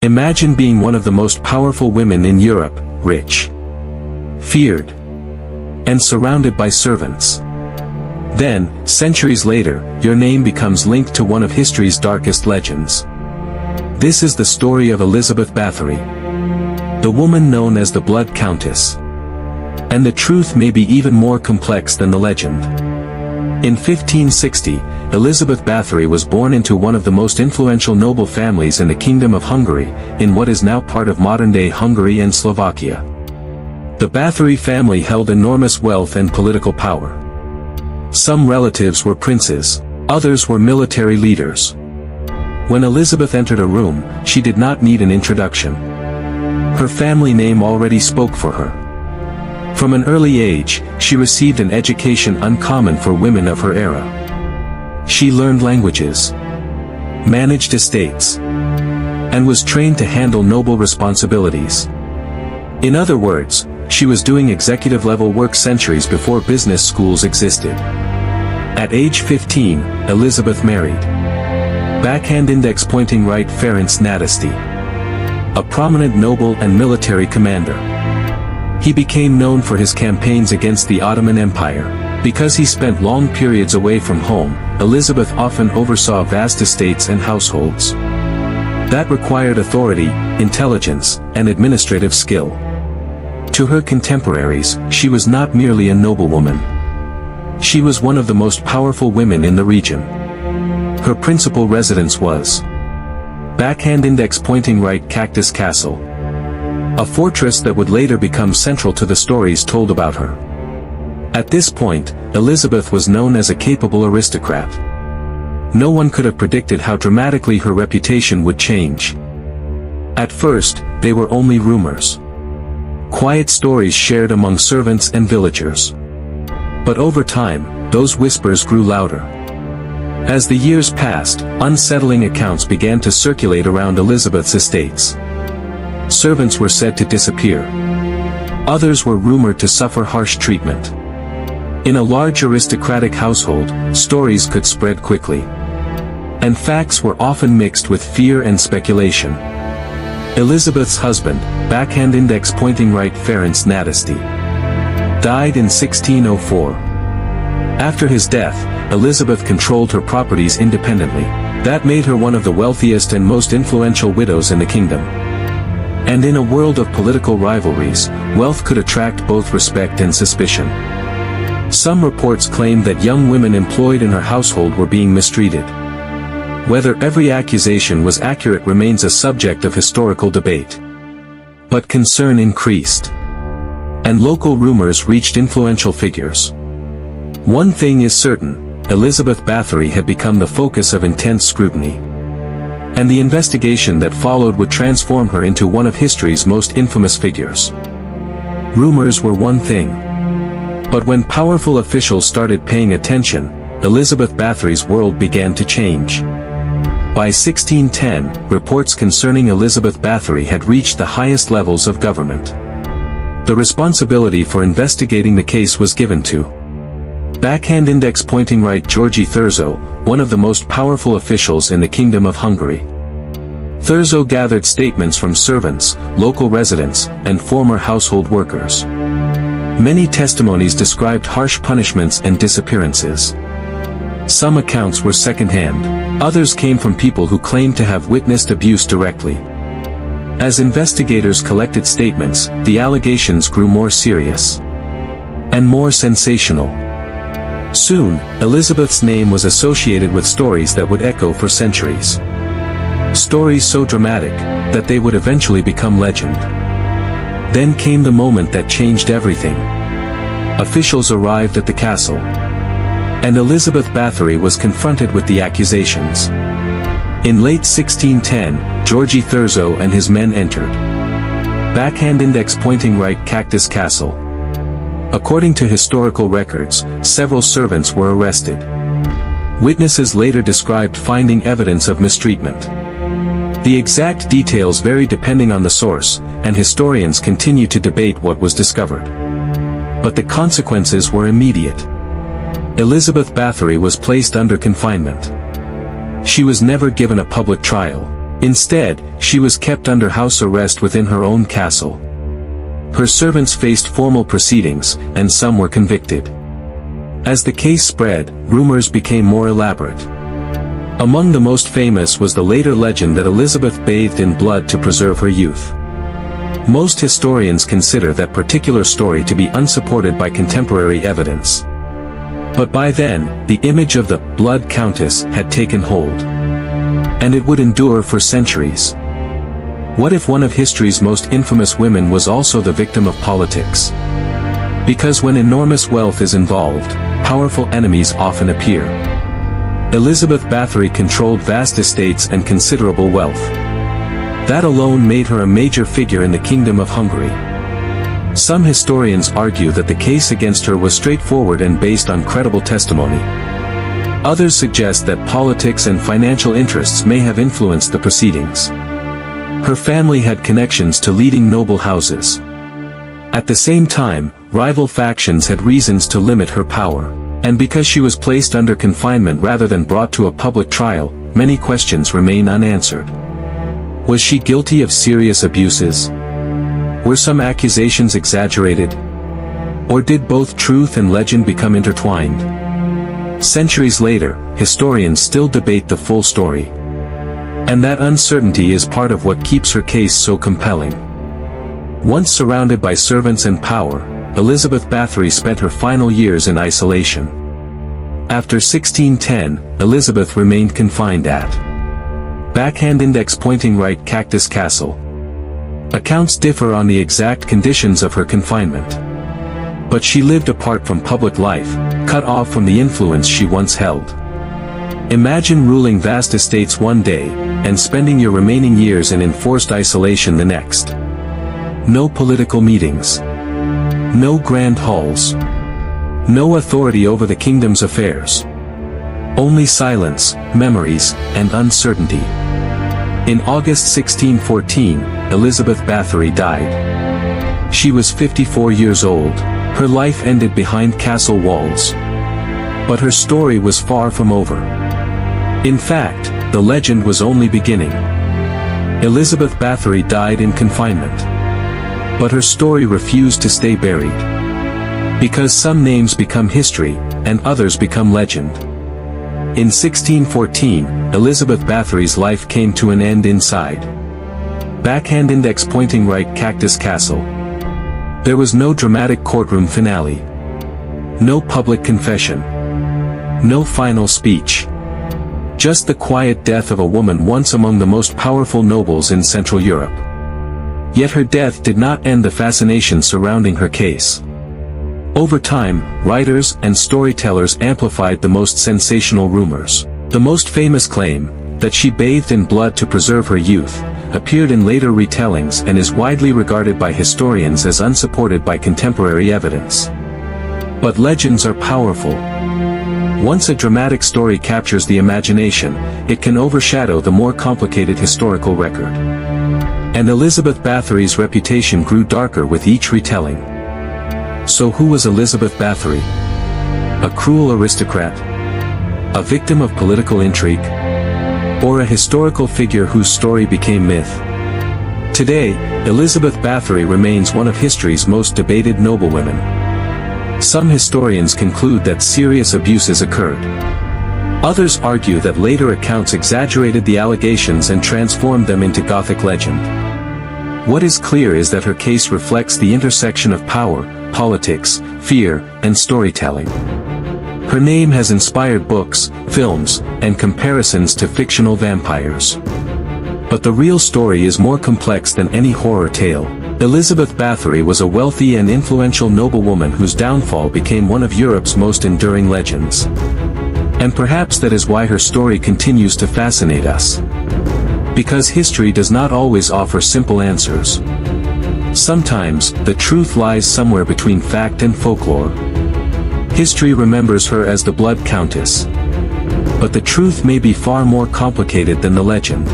Imagine being one of the most powerful women in Europe, rich, feared, and surrounded by servants. Then, centuries later, your name becomes linked to one of history's darkest legends. This is the story of Elizabeth Báthory, the woman known as the Blood Countess. And the truth may be even more complex than the legend. In 1560, Elizabeth Báthory was born into one of the most influential noble families in the Kingdom of Hungary, in what is now part of modern-day Hungary and Slovakia. The Báthory family held enormous wealth and political power. Some relatives were princes, others were military leaders. When Elizabeth entered a room, she did not need an introduction. Her family name already spoke for her. From an early age, she received an education uncommon for women of her era. She learned languages, managed estates, and was trained to handle noble responsibilities. In other words, she was doing executive-level work centuries before business schools existed. At age 15, Elizabeth married backhand index pointing right Ferenc Nádasdy, a prominent noble and military commander. He became known for his campaigns against the Ottoman Empire. Because he spent long periods away from home, Elizabeth often oversaw vast estates and households that required authority, intelligence, and administrative skill. To her contemporaries, she was not merely a noblewoman. She was one of the most powerful women in the region. Her principal residence was backhand index pointing right Čachtice Castle, a fortress that would later become central to the stories told about her. At this point, Elizabeth was known as a capable aristocrat. No one could have predicted how dramatically her reputation would change. At first, they were only rumors, quiet stories shared among servants and villagers. But over time, those whispers grew louder. As the years passed, unsettling accounts began to circulate around Elizabeth's estates. Servants were said to disappear. Others were rumored to suffer harsh treatment. In a large aristocratic household, stories could spread quickly. And facts were often mixed with fear and speculation. Elizabeth's husband, backhand index pointing right Ferenc Nádasdy, died in 1604. After his death, Elizabeth controlled her properties independently. That made her one of the wealthiest and most influential widows in the kingdom. And in a world of political rivalries, wealth could attract both respect and suspicion. Some reports claimed that young women employed in her household were being mistreated. Whether every accusation was accurate remains a subject of historical debate. But concern increased, and local rumors reached influential figures. One thing is certain, Elizabeth Báthory had become the focus of intense scrutiny. And the investigation that followed would transform her into one of history's most infamous figures. Rumors were one thing. But when powerful officials started paying attention, Elizabeth Báthory's world began to change. By 1610, reports concerning Elizabeth Báthory had reached the highest levels of government. The responsibility for investigating the case was given to backhand index pointing right György Thurzó, one of the most powerful officials in the Kingdom of Hungary. Thurzó gathered statements from servants, local residents, and former household workers. Many testimonies described harsh punishments and disappearances. Some accounts were second-hand. Others came from people who claimed to have witnessed abuse directly. As investigators collected statements, the allegations grew more serious and more sensational. Soon, Elizabeth's name was associated with stories that would echo for centuries. Stories so dramatic that they would eventually become legend. Then came the moment that changed everything. Officials arrived at the castle, and Elizabeth Báthory was confronted with the accusations. In late 1610, György Thurzó and his men entered backhand index pointing right Čachtice Castle. According to historical records, several servants were arrested. Witnesses later described finding evidence of mistreatment. The exact details vary depending on the source, and historians continue to debate what was discovered. But the consequences were immediate. Elizabeth Báthory was placed under confinement. She was never given a public trial. Instead, she was kept under house arrest within her own castle. Her servants faced formal proceedings, and some were convicted. As the case spread, rumors became more elaborate. Among the most famous was the later legend that Elizabeth bathed in blood to preserve her youth. Most historians consider that particular story to be unsupported by contemporary evidence. But by then, the image of the Blood Countess had taken hold. And it would endure for centuries. What if one of history's most infamous women was also the victim of politics? Because when enormous wealth is involved, powerful enemies often appear. Elizabeth Báthory controlled vast estates and considerable wealth. That alone made her a major figure in the Kingdom of Hungary. Some historians argue that the case against her was straightforward and based on credible testimony. Others suggest that politics and financial interests may have influenced the proceedings. Her family had connections to leading noble houses. At the same time, rival factions had reasons to limit her power. And because she was placed under confinement rather than brought to a public trial, many questions remain unanswered. Was she guilty of serious abuses? Were some accusations exaggerated? Or did both truth and legend become intertwined? Centuries later, historians still debate the full story. And that uncertainty is part of what keeps her case so compelling. Once surrounded by servants and power, Elizabeth Báthory spent her final years in isolation. After 1610, Elizabeth remained confined at Backhand Index Pointing Right Čachtice Castle. Accounts differ on the exact conditions of her confinement. But she lived apart from public life, cut off from the influence she once held. Imagine ruling vast estates one day, and spending your remaining years in enforced isolation the next. No political meetings. No grand halls. No authority over the kingdom's affairs. Only silence, memories, and uncertainty. In August 1614, Elizabeth Báthory died. She was 54 years old. Her life ended behind castle walls. But her story was far from over. In fact, the legend was only beginning. Elizabeth Báthory died in confinement. But her story refused to stay buried. Because some names become history, and others become legend. In 1614, Elizabeth Báthory's life came to an end inside Backhand Index Pointing Right Čachtice Castle. There was no dramatic courtroom finale. No public confession. No final speech. Just the quiet death of a woman once among the most powerful nobles in Central Europe. Yet her death did not end the fascination surrounding her case. Over time, writers and storytellers amplified the most sensational rumors. The most famous claim, that she bathed in blood to preserve her youth, appeared in later retellings and is widely regarded by historians as unsupported by contemporary evidence. But legends are powerful. Once a dramatic story captures the imagination, it can overshadow the more complicated historical record. And Elizabeth Báthory's reputation grew darker with each retelling. So who was Elizabeth Báthory? A cruel aristocrat? A victim of political intrigue? Or a historical figure whose story became myth? Today, Elizabeth Báthory remains one of history's most debated noblewomen. Some historians conclude that serious abuses occurred. Others argue that later accounts exaggerated the allegations and transformed them into Gothic legend. What is clear is that her case reflects the intersection of power, politics, fear, and storytelling. Her name has inspired books, films, and comparisons to fictional vampires. But the real story is more complex than any horror tale. Elizabeth Báthory was a wealthy and influential noblewoman whose downfall became one of Europe's most enduring legends. And perhaps that is why her story continues to fascinate us. Because history does not always offer simple answers. Sometimes, the truth lies somewhere between fact and folklore. History remembers her as the Blood Countess. But the truth may be far more complicated than the legend.